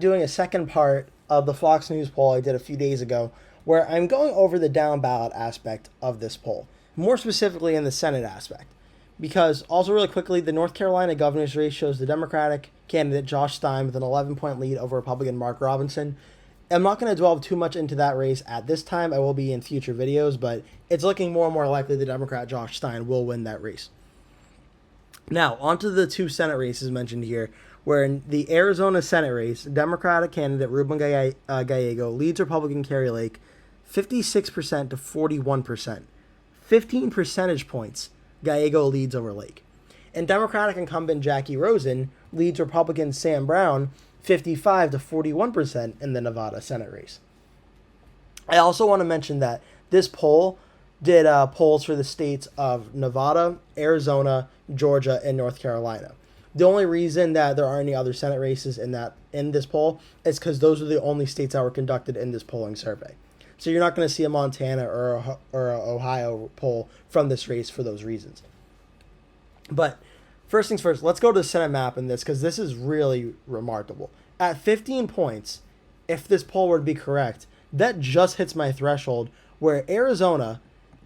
Doing a second part of the Fox News poll I did a few days ago, where I'm going over the down ballot aspect of this poll, more specifically in the Senate aspect. Because, also, really quickly, the North Carolina governor's race shows the Democratic candidate Josh Stein with an 11-point lead over Republican Mark Robinson. I'm not going to delve too much into that race at this time. I will be in future videos, but it's looking more and more likely the Democrat Josh Stein will win that race. Now, onto the two Senate races mentioned here, where in the Arizona Senate race, Democratic candidate Ruben Gallego leads Republican Carrie Lake 56% to 41%. 15 percentage points Gallego leads over Lake. And Democratic incumbent Jackie Rosen leads Republican Sam Brown 55 to 41% in the Nevada Senate race. I also want to mention that this poll did polls for the states of Nevada, Arizona, Georgia, and North Carolina. The only reason that there aren't any other Senate races in this poll is because those are the only states that were conducted in this polling survey. So you're not going to see a Montana or a Ohio poll from this race for those reasons. But first things first, let's go to the Senate map in this because this is really remarkable. At 15 points, if this poll were to be correct, that just hits my threshold where Arizona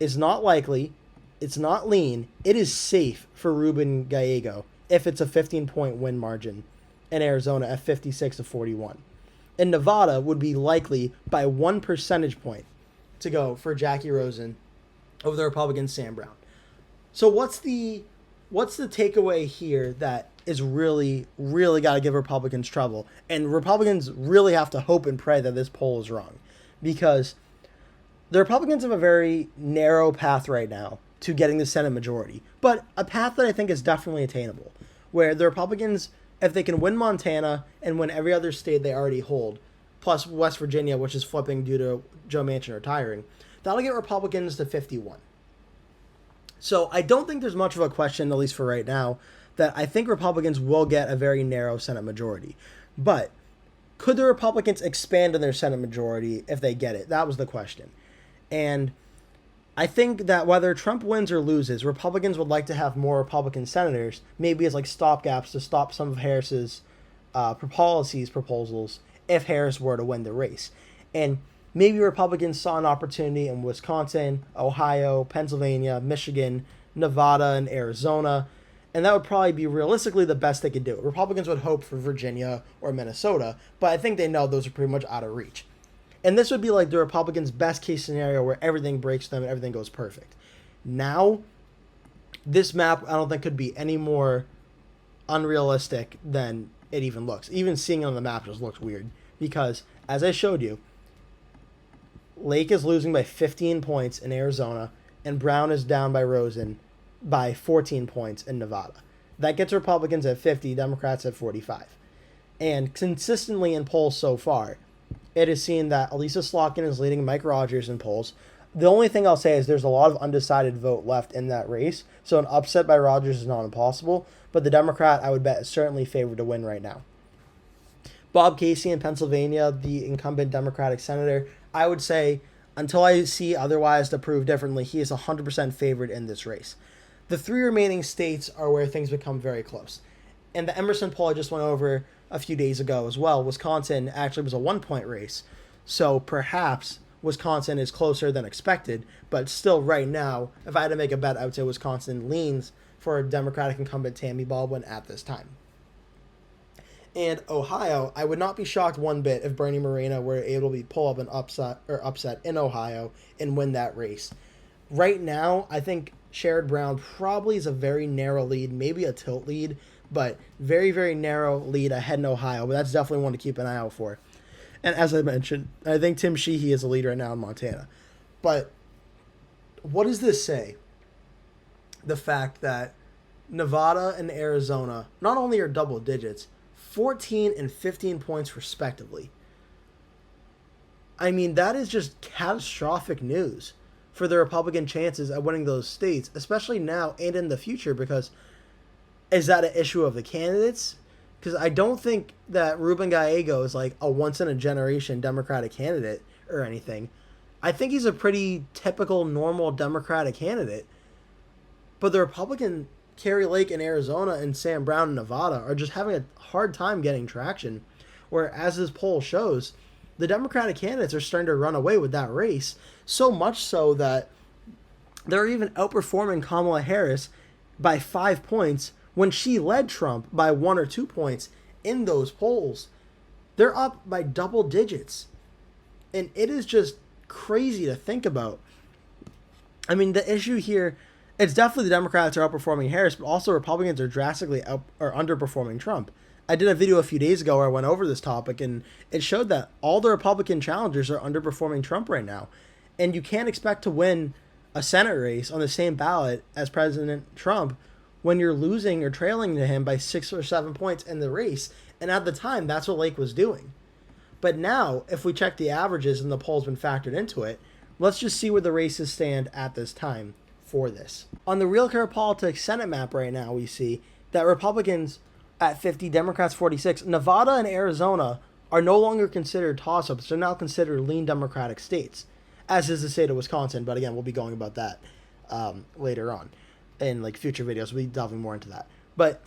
is not likely, it's not lean, it is safe for Ruben Gallego if it's a 15-point win margin in Arizona at 56 to 41. And Nevada would be likely by 1 percentage point to go for Jackie Rosen over the Republican Sam Brown. So what's the takeaway here that is really, really got to give Republicans trouble? And Republicans really have to hope and pray that this poll is wrong. Because the Republicans have a very narrow path right now to getting the Senate majority, but a path that I think is definitely attainable, where the Republicans, if they can win Montana and win every other state they already hold, plus West Virginia, which is flipping due to Joe Manchin retiring, that'll get Republicans to 51. So I don't think there's much of a question, at least for right now, that I think Republicans will get a very narrow Senate majority. But could the Republicans expand on their Senate majority if they get it? That was the question. And I think that whether Trump wins or loses, Republicans would like to have more Republican senators, maybe as like stopgaps to stop some of Harris's proposals if Harris were to win the race. And maybe Republicans saw an opportunity in Wisconsin, Ohio, Pennsylvania, Michigan, Nevada, and Arizona, and that would probably be realistically the best they could do. Republicans would hope for Virginia or Minnesota, but I think they know those are pretty much out of reach. And this would be like the Republicans' best case scenario where everything breaks them and everything goes perfect. Now, this map I don't think could be any more unrealistic than it even looks. Even seeing it on the map just looks weird. Because, as I showed you, Lake is losing by 15 points in Arizona, and Brown is down by Rosen by 14 points in Nevada. That gets Republicans at 50, Democrats at 45. And consistently in polls so far, it is seen that Elisa Slotkin is leading Mike Rogers in polls. The only thing I'll say is there's a lot of undecided vote left in that race, so an upset by Rogers is not impossible, but the Democrat, I would bet, is certainly favored to win right now. Bob Casey in Pennsylvania, the incumbent Democratic senator, I would say, until I see otherwise to prove differently, he is 100% favored in this race. The three remaining states are where things become very close. And the Emerson poll I just went over a few days ago as well, Wisconsin actually was a 1-point race. So perhaps Wisconsin is closer than expected, but still right now, if I had to make a bet, I would say Wisconsin leans for Democratic incumbent Tammy Baldwin at this time. And Ohio, I would not be shocked one bit if Bernie Moreno were able to pull up an upset in Ohio and win that race. Right now, I think Sherrod Brown probably is a very narrow lead, maybe a tilt lead, but very, very narrow lead ahead in Ohio. But that's definitely one to keep an eye out for. And as I mentioned, I think Tim Sheehy is a lead right now in Montana. But what does this say? The fact that Nevada and Arizona not only are double digits, 14 and 15 points respectively. I mean, that is just catastrophic news for the Republican chances at winning those states, especially now and in the future, because is that an issue of the candidates? Because I don't think that Ruben Gallego is like a once-in-a-generation Democratic candidate or anything. I think he's a pretty typical, normal Democratic candidate. But the Republican Carrie Lake in Arizona and Sam Brown in Nevada are just having a hard time getting traction. where, as this poll shows, the Democratic candidates are starting to run away with that race, so much so that they're even outperforming Kamala Harris by 5 points when she led Trump by 1 or 2 points in those polls. They're up by double digits. And it is just crazy to think about. I mean, the issue here, it's definitely the Democrats are outperforming Harris, but also Republicans are drastically underperforming Trump. I did a video a few days ago where I went over this topic, and it showed that all the Republican challengers are underperforming Trump right now. And you can't expect to win a Senate race on the same ballot as President Trump when you're losing or trailing to him by 6 or 7 points in the race. And at the time, that's what Lake was doing. But now, if we check the averages and the poll's been factored into it, let's just see where the races stand at this time for this. On the Real Clear Politics Senate map right now, we see that Republicans at 50, Democrats 46. Nevada and Arizona are no longer considered toss-ups. They're now considered lean Democratic states, as is the state of Wisconsin. But again, we'll be going about that later on in like future videos. We'll be delving more into that. But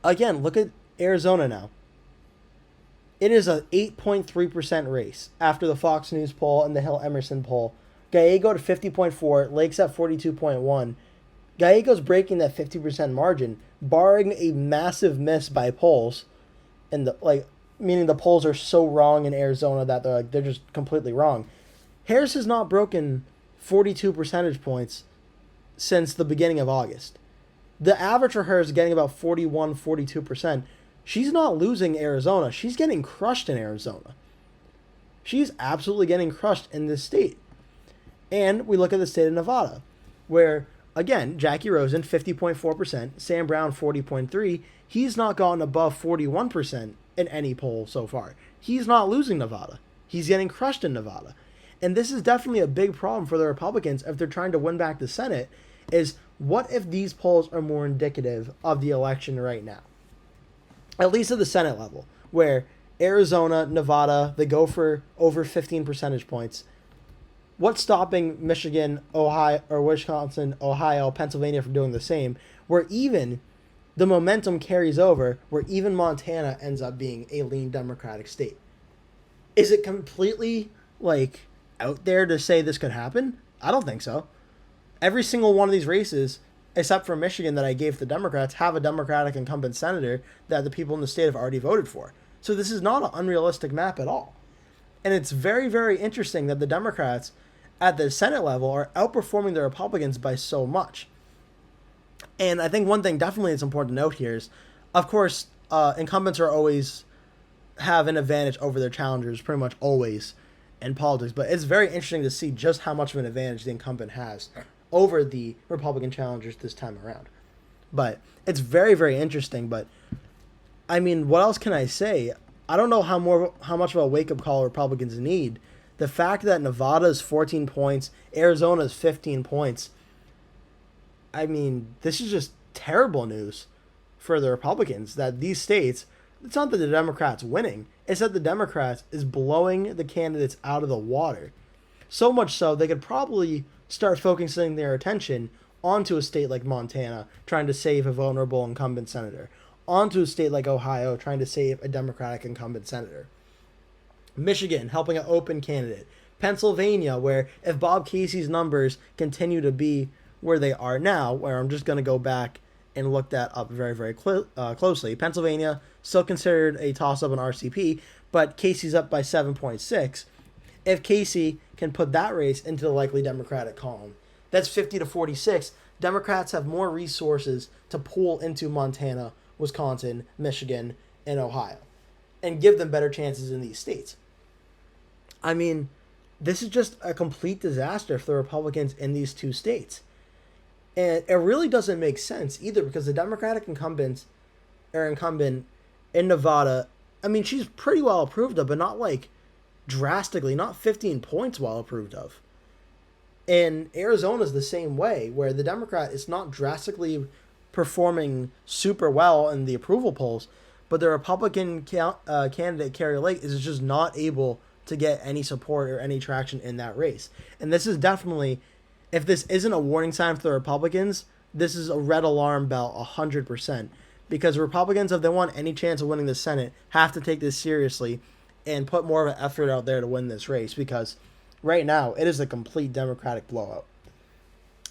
again, look at Arizona now. It is a 8.3% race after the Fox News poll and the Hill Emerson poll. Gallego to 50.4, Lake's at 42.1. Gallego's breaking that 50% margin, barring a massive miss by polls, and meaning the polls are so wrong in Arizona that they're just completely wrong. Harris has not broken 42 percentage points since the beginning of August. The average for her is getting about 42%. She's not losing Arizona. She's getting crushed in Arizona. She's absolutely getting crushed in this state. And we look at the state of Nevada, where, again, Jackie Rosen, 50.4%, Sam Brown, 40.3%. He's not gone above 41% in any poll so far. He's not losing Nevada. He's getting crushed in Nevada. And this is definitely a big problem for the Republicans if they're trying to win back the Senate, is what if these polls are more indicative of the election right now? At least at the Senate level, where Arizona, Nevada, they go for over 15 percentage points. What's stopping Michigan, Ohio, or Wisconsin, Ohio, Pennsylvania from doing the same? Where even the momentum carries over, where even Montana ends up being a lean Democratic state. Is it completely, out there to say this could happen? I don't think so. Every single one of these races, except for Michigan that I gave the Democrats, have a Democratic incumbent senator that the people in the state have already voted for. So this is not an unrealistic map at all. And it's very, very interesting that the Democrats at the Senate level are outperforming the Republicans by so much. And I think one thing definitely it's important to note here is, of course, incumbents are always have an advantage over their challengers, pretty much always in politics. But it's very interesting to see just how much of an advantage the incumbent has over the Republican challengers this time around. But it's very, very interesting. But I mean, what else can I say? I don't know how much of a wake-up call Republicans need. The fact that Nevada is 14 points, Arizona is 15 points. I mean, this is just terrible news for the Republicans, that these states, it's not that the Democrats winning, it's that the Democrats is blowing the candidates out of the water. So much so, they could probably start focusing their attention onto a state like Montana, trying to save a vulnerable incumbent senator, onto a state like Ohio, trying to save a Democratic incumbent senator, Michigan, helping an open candidate, Pennsylvania, where if Bob Casey's numbers continue to be where they are now, where I'm just going to go back and look that up very, very closely, Pennsylvania, still considered a toss-up on RCP, but Casey's up by 7.6. If Casey can put that race into the likely Democratic column, that's 50 to 46. Democrats have more resources to pool into Montana, Wisconsin, Michigan, and Ohio, and give them better chances in these states. I mean, this is just a complete disaster for the Republicans in these two states. And it really doesn't make sense either, because the Democratic incumbent in Nevada, I mean, she's pretty well approved of, but not drastically, not 15 points well approved of. And Arizona's the same way, where the Democrat is not drastically performing super well in the approval polls, but the Republican candidate, Carrie Lake, is just not able to get any support or any traction in that race. And this is definitely, if this isn't a warning sign for the Republicans, this is a red alarm bell 100%, because Republicans, if they want any chance of winning the Senate, have to take this seriously and put more of an effort out there to win this race, because right now it is a complete Democratic blowout.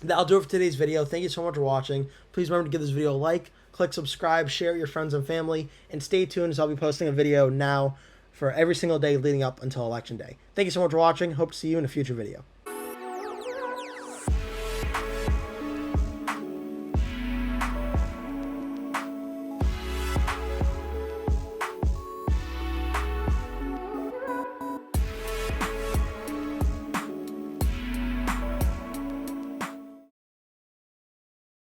That'll do it for today's video. Thank you so much for watching. Please remember to give this video a like, click subscribe, share it with your friends and family, and stay tuned as I'll be posting a video now for every single day leading up until Election Day. Thank you so much for watching. Hope to see you in a future video.